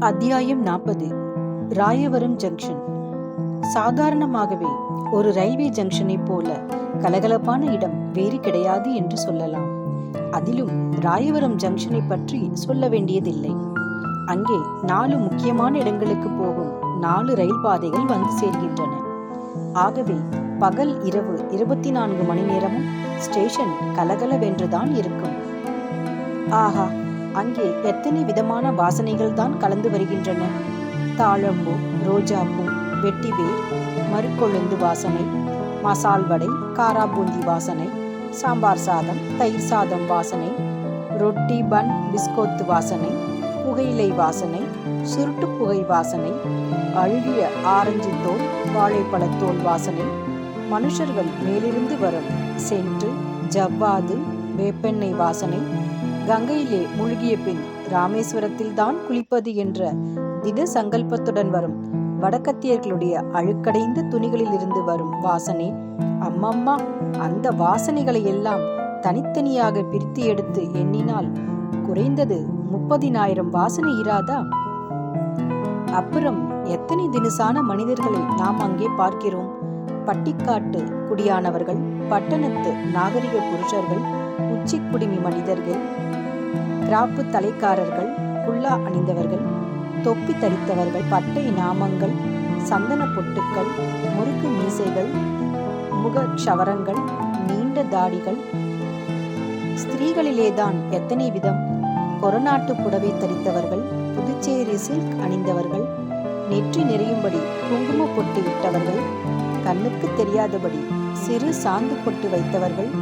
அத்தியாயம் 40. ராயவரம் ஜங்ஷன். சாதாரணமாகவே ஒரு ரயில்வே ஜங்ஷனை போல கலகலப்பான இடம் வேறு கிடையாது என்று சொல்லலாம். அதிலும் ராயவரம் ஜங்ஷனை பற்றி சொல்ல வேண்டியதில்லை. அங்கே 4 முக்கியமான இடங்களுக்கு போகும் 4 ரயில் பாதைகள் வந்து சேர்கின்றன. ஆகவே பகல் இரவு 24 மணி நேரமும் ஸ்டேஷன் கலகலவென்றுதான் இருக்கும். ஆஹா, அங்கே எத்தனை விதமான வாசனைகள் தான் கலந்து வருகின்றன. தாழம்பூ, ரோஜாப்பூ, வெட்டிவேர், மறுக்கொழுந்து வாசனை, மசால் வடை, காராபூந்தி வாசனை, சாம்பார் சாதம், தயிர் சாதம் வாசனை, ரொட்டி, பன், பிஸ்கோத்து வாசனை, புகையிலை வாசனை, சுருட்டு புகை வாசனை, அழுகிய ஆரஞ்சு தோல், வாழைப்பழத்தோல் வாசனை, மனுஷர்கள் மேலிருந்து வரும் சென்று, ஜவ்வாது, வேப்பெண்ணெய் வாசனை, கங்கையிலே முழுகிய பின் ராமேஸ்வரத்தில் தான் குளிப்பது என்ற திட சங்கல்பத்துடன் வரும் வடக்கத்தியர்களுடைய அழுக்கடைந்த துணிகளில் இருந்து வரும் வாசனை. அம்மம்மா, அந்த வாசனைகளை எல்லாம் தனித்தனியாக பிரித்து எடுத்து எண்ணினால் குறைந்தது 30,000 வாசனை இராதா? அப்புறம் எத்தனை தினுசான மனிதர்களை நாம் அங்கே பார்க்கிறோம். பட்டிக்காட்டு குடியானவர்கள், பட்டணத்து நாகரிக புருஷர்கள், உச்சி குடிமி மனிதர்கள், கிராப்பு தலைக்காரர்கள், குல்லா அணிந்தவர்கள், தொப்பி தரித்தவர்கள், பட்டை நாமங்கள், சந்தன பொட்டுக்கள், முறுக்கு மீசைகள், முக க்ஷவரங்கள், நீண்ட தாடிகள். ஸ்திரீகளிலேதான் எத்தனை விதம். கொரநாட்டு புடவை தரித்தவர்கள், புதுச்சேரி சில்க் அணிந்தவர்கள், நெற்றி நிறையும்படி குங்கும பொட்டு இட்டவர்கள், கண்ணுக்கு தெரியாதபடி சிறு சாந்து பொட்டு வைத்தவர்கள்,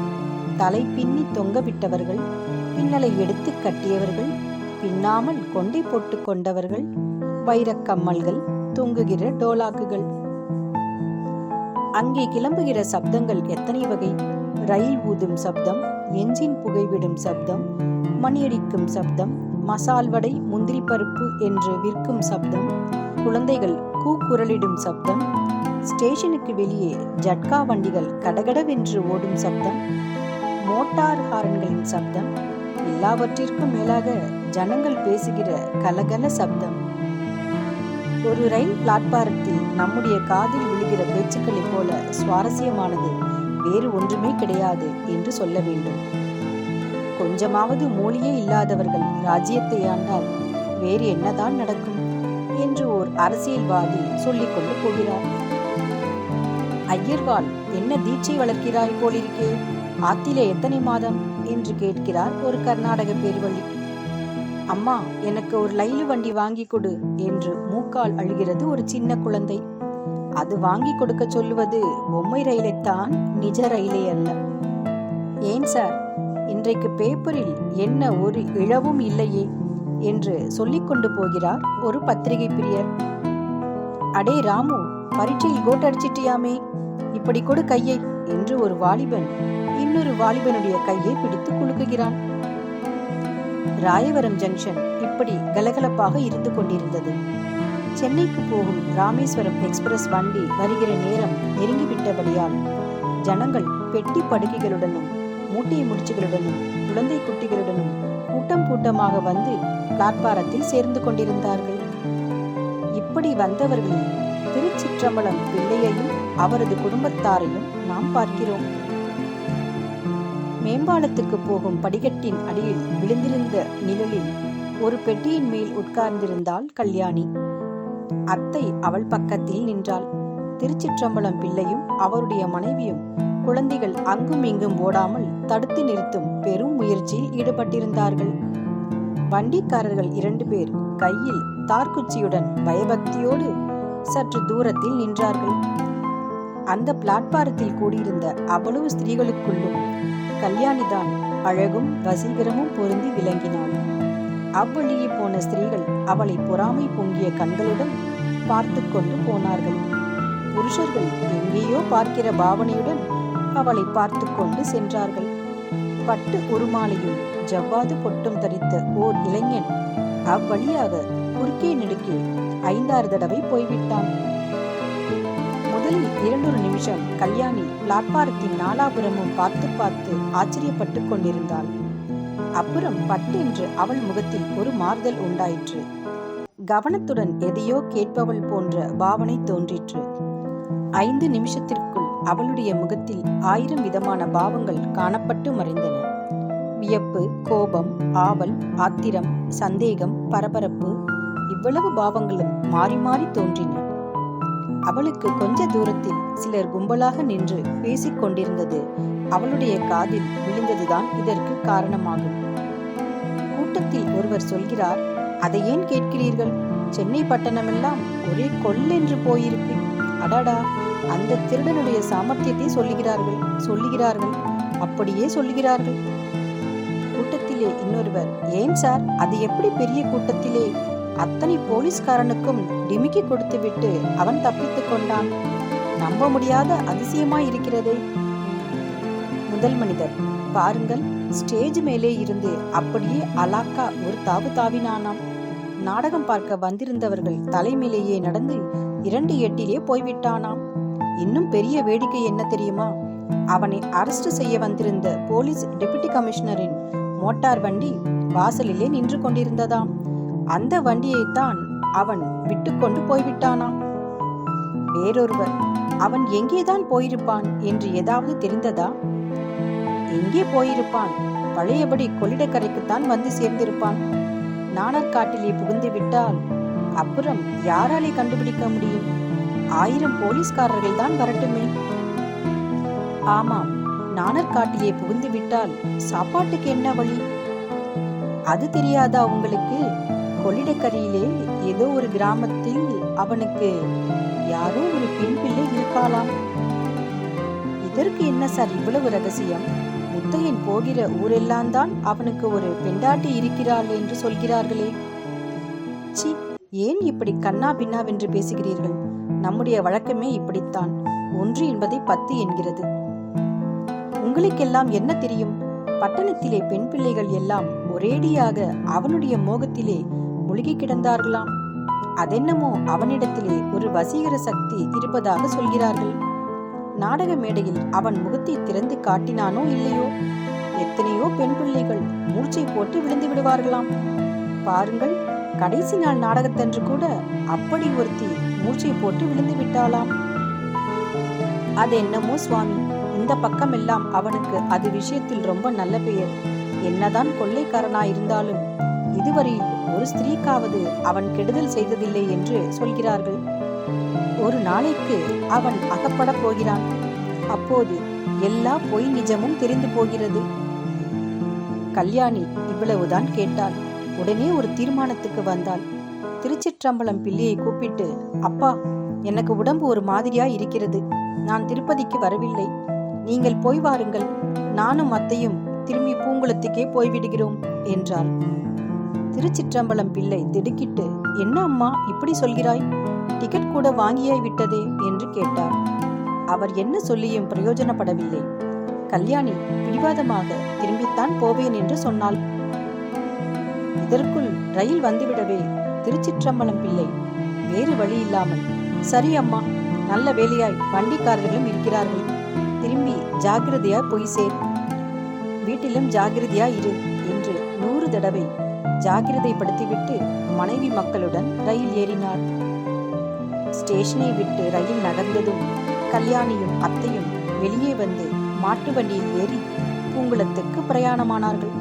தலை பின்னி தொங்க விட்டவர்கள், பின்னலை எடுத்து கட்டியவர்கள், பின்னாமல் கொண்டை போட்டு கொண்டவர்கள், வைரக்கம்மல்கள், தொங்குகிற டோலாக்குகள். அங்கே கிளம்புகிற சப்தங்கள் எத்தனை வகை. ரயில் ஊதும் சப்தம், என்ஜின் புகைவிடும் சப்தம், மணியடிக்கும் சப்தம், மசால் வடை, முந்திரி பருப்பு என்று விற்கும் சப்தம், குழந்தைகள் கூக்குரலிடும் சப்தம், ஸ்டேஷனுக்கு வெளியே ஜட்கா வண்டிகள் கடகடவென்று ஓடும் சப்தம், மோட்டார் ஹாரன்களின் சப்தம், எல்லாவற்றிற்கும் மேலாக ஜனங்கள் பேசுகிற கலகல சப்தம். ஒரு ரயில் பிளாட்பாரத்தில் நம்முடைய காதில் விழுகிற பேச்சுக்களைப் போல சுவாரஸ்யமானது வேறு ஒன்றுமே கிடையாது என்று சொல்ல வேண்டும். கொஞ்சமாவது மூலியே இல்லாதவர்கள் ராஜ்யத்தை ஆண்டால் வேறு என்னதான் நடக்கும் என்று ஓர் அரசியல்வாதி சொல்லிக் கொண்டு போகிறார். ஐயர்வாள், என்ன தீட்சை வளர்க்கிறாய் போலிருக்கே, ஆத்திலே எத்தனை மாதம் என்று கேட்கிறார் ஒரு கர்நாடக பேர்வழி. அம்மா, எனக்கு ஒரு ரயில் வண்டி வாங்கி கொடு என்று மூக்கால் அழுகிறது ஒரு சின்ன குழந்தை. அது வாங்கி கொடுக்க சொல்லுவது பொம்மை ரயிலைத்தான், நிஜ ரயிலே அல்ல. ஏன் சார், இன்றைக்கு பேப்பரில் என்ன ஒரு இழவும் இல்லையே என்று சொல்லிக் கொண்டு போகிறார் ஒரு பத்திரிகை பிரியர். அடே ராமு, பரீட்சையில் கோட் அடிச்சிட்டியாமே, இப்படி கொடு கையை என்று ஒரு வாலிபன் இன்னொரு வாலிபனுடைய கையை பிடித்து குலுக்குகிறான். ராயவரம் ஜங்ஷன் இப்படி கலகலப்பாக இருந்து கொண்டிருந்தது. சென்னைக்கு போகும் ராமேஸ்வரம் எக்ஸ்பிரஸ் வண்டி வருகிற நேரம் நெருங்கிவிட்டபடியால் ஜனங்கள் பெட்டி படுக்கைகளுடனும் மூட்டை முடிச்சுகளுடனும் குழந்தை குட்டிகளுடனும் கூட்டம் கூட்டமாக வந்து பிளாட்பாரத்தில் சேர்ந்து கொண்டிருந்தார்கள். இப்படி வந்தவர்களில் திருச்சிற்றம்பலம் பிள்ளையையும் அவரது குடும்பத்தாரையும் நாம் பார்க்கிறோம். மேம்பாலத்துக்கு போகும் படிக்கட்டின் அடியில் விழுந்திருந்த நிழலில் ஒரு பெட்டியின் மேல் உட்கார்ந்திருந்தாள் கல்யாணி. அத்தை அவள் பக்கத்தில் நின்றாள். திருச்சிற்றம்பலம் பிள்ளையும் அவருடைய மனைவியும் குழந்தைகள் அங்கும் இங்கும் ஓடாமல் தடுத்து நிறுத்தும் பெரும் முயற்சியில் ஈடுபட்டிருந்தார்கள். வண்டிக்காரர்கள் 2 பேர் கையில் தார்குச்சியுடன் பயபக்தியோடு சற்று தூரத்தில் நின்றார்கள். அந்த பிளாட்பாரத்தில் கூடியிருந்த அவ்வளவு ஸ்திரீகளுக்குள்ளும் கல்யாணிதான் அழகும் வசீகரமும் பொருந்தி விளங்கினாள். அவ்வழியே போன ஸ்திரீகள் அவளை பொறாமை பொங்கிய கண்களுடன் பார்த்து கொண்டு போனார்கள். புருஷர்கள் எங்கேயோ பார்க்கிற பாவனையுடன் அவளை பார்த்து கொண்டு சென்றார்கள். பட்டு உருமாலையும் ஜவ்வாது பொட்டும் தரித்த ஓர் இளைஞன் அவ்வழியாக குறுக்கே நெடுக்கே 5-6 தடவை போய்விட்டான். முதலில் 2 நிமிஷம் கல்யாணி பிளாட்பாரத்தின் நாலாபுரமும் பார்த்து பார்த்து ஆச்சரியப்பட்டு கொண்டிருந்தாள். அப்புறம் பட்டென்று அவள் முகத்தில் ஒரு மாறுதல் உண்டாயிற்று. கவனத்துடன் எதையோ கேட்பவள் போன்ற பாவனை தோன்றிற்று. 5 நிமிஷத்திற்குள் அவளுடைய முகத்தில் 1000 விதமான பாவங்கள் காணப்பட்டு மறைந்தன. வியப்பு, கோபம், ஆவல், ஆத்திரம், சந்தேகம், பரபரப்பு, இவ்வளவு பாவங்களும் மாறி மாறி தோன்றின. அவளுக்கு கொஞ்ச தூரத்தில் சிலர் கும்பலாக நின்று பேசிக் கொண்டிருந்தது அவளுடைய காதில் விழுந்ததுதான் இதற்கு காரணமாகும். கூட்டத்தில் ஒருவர் சொல்கிறார், அதை ஏன் கேட்கிறீர்கள்? சென்னை பட்டணமெல்லாம் ஒரே கொள்ளென்று போயிருக்கு. அடாடா, அந்த திருடனுடைய சாமர்த்தியத்தை சொல்லுகிறார்கள், அப்படியே சொல்லுகிறார்கள். கூட்டத்திலே இன்னொருவர், ஏன் சார், அது எப்படி பெரிய கூட்டத்திலே அத்தனை போலீஸ்காரனுக்கும் டிமிக்கி கொடுத்துவிட்டு அவன் தப்பித்துக் கொண்டான்? நம்ப முடியாத அதிசயமாய் இருக்கிறதே. முதல் மனிதர், பாருங்கள், ஸ்டேஜ் மேலே இருந்து அப்படியே அலாக்கா ஒரு தாவு தாவினானாம். நாடகம் பார்க்க வந்திருந்தவர்கள் தலைமையிலேயே நடந்து 2 எட்டிலே போய்விட்டானாம். இன்னும் பெரிய வேடிக்கை என்ன தெரியுமா? அவனை அரெஸ்ட் செய்ய வந்திருந்த போலீஸ் டெபுட்டி கமிஷனரின் மோட்டார் வண்டி வாசலிலே நின்று கொண்டிருந்ததாம். அந்த வண்டியைத்தான் அவன் விட்டுக்கொண்டு போய்விட்டானாம். வேறொருவர், அவன் எங்கேதான் போயிருப்பான் என்று ஏதாவது தெரிந்ததா? எங்கே போயிருப்பான்? பழையபடி கொள்ளிடக்கரைக்குத்தான் வந்து சேர்ந்திருப்பான். நாணற்காட்டிலே புகுந்து விட்டால் அப்புறம் யாராலே கண்டுபிடிக்க முடியும்? 1000 போலீஸ்காரர்கள் தான் வரட்டுமே. ஆமாம், நாணற்காட்டிலே புகுந்து விட்டால் சாப்பாட்டுக்கு என்ன வழி? அது தெரியாதா உங்களுக்கு? கொள்ளிடக்கரையிலே ஏதோ ஒரு கிராமத்தில் அவனுக்கு யாரோ ஒரு பெண் பிள்ளை இருக்காளாம். இதற்கு என்ன சார் இவ்வளவு ரகசியம்? முத்தையன் போகிற ஊரெல்லாம் தான் அவனுக்கு ஒரு பெண்டாட்டி இருக்கிறாள் என்று சொல்கிறார்களே. சி, ஏன் இப்படி கண்ணா பின்னாவென்று பேசுகிறீர்கள்? நம்முடைய வழக்கமே இப்படித்தான். 1 என்பதை 10 என்கிறது. உங்களுக்கெல்லாம் என்ன தெரியும்? பட்டணத்திலே பெண் பிள்ளைகள் எல்லாம் ஒரேடியாக அவனுடைய மோகத்திலே முழுகி கிடந்தார்களாம். அதென்னமோ அவனிடத்திலே ஒரு வசீகர சக்தி இருப்பதாக சொல்கிறார்கள். நாடக மேடையில் அவன் முகத்தை திறந்து காட்டினானோ இல்லையோ, எத்தனையோ பெண் பிள்ளைகள் மூர்ச்சை போட்டு விழுந்து விடுவார்களாம். பாருங்கள், கடைசி நாள் நாடகத்தன்று கூட அப்படி ஒருத்தி மூர்ச்சை போட்டு விழுந்து விட்டாளாம். அது என்னமோ சுவாமி, இந்த பக்கமெல்லாம் அவனுக்கு அது விஷயத்தில் ரொம்ப நல்ல பெயர். என்னதான் கொள்ளைக்காரனாயிருந்தாலும் இதுவரை ஒரு ஸ்திரீக்காவது அவன் கெடுதல் செய்ததில்லை என்று சொல்கிறார்கள். ஒரு நாளைக்கு அவன் அகப்பட போகிறான். அப்போது எல்லா பொய் நிஜமும் தெரிந்து போகிறது. கல்யாணி இவ்வளவுதான் கேட்டாள். உடனே ஒரு தீர்மானத்துக்கு வந்தாள். திருச்சிற்றம்பலம் பிள்ளையை கூப்பிட்டு, அப்பா, எனக்கு உடம்பு ஒரு மாதிரியா இருக்கிறது. நான் திருப்பதிக்கு வரவில்லை. நீங்கள் போய் வாருங்கள். நானும் அத்தையும் திரும்பி பூங்குளத்துக்கே போய்விடுகிறோம் என்றாள். திருச்சிற்றம்பலம் பிள்ளை திடுக்கிட்டு, என்ன அம்மா இப்படி சொல்கிறாய்? டிக்கெட் கூட வாங்கியாய் விட்டதே என்று கேட்டார். அவர் என்ன சொல்லியும் பிரயோஜனப்படவில்லை. கல்யாணி பிடிவாதமாக திரும்பித்தான் போவேன் என்று சொன்னாள். இதற்குள் ரயில் வந்துவிடவே திருச்சிற்றம்பலம் பிள்ளை வேறு வழி இல்லாமல், சரி அம்மா, நல்ல வேலையாய் வண்டிக்காரர்களும் இருக்கிறார்கள். திரும்பி ஜாகிரதையாய் போய் சேர். வீட்டிலும் ஜாகிரதையா இரு என்று 100 தடவை ஜாகிரதைப்படுத்திவிட்டு மனைவி மக்களுடன் ரயில் ஏறினார். ஸ்டேஷனை விட்டு ரயில் நகர்ந்ததும் கல்யாணியும் அத்தையும் வெளியே வந்து மாட்டு வண்டியில் ஏறி பூங்குளத்துக்கு பிரயாணமானார்கள்.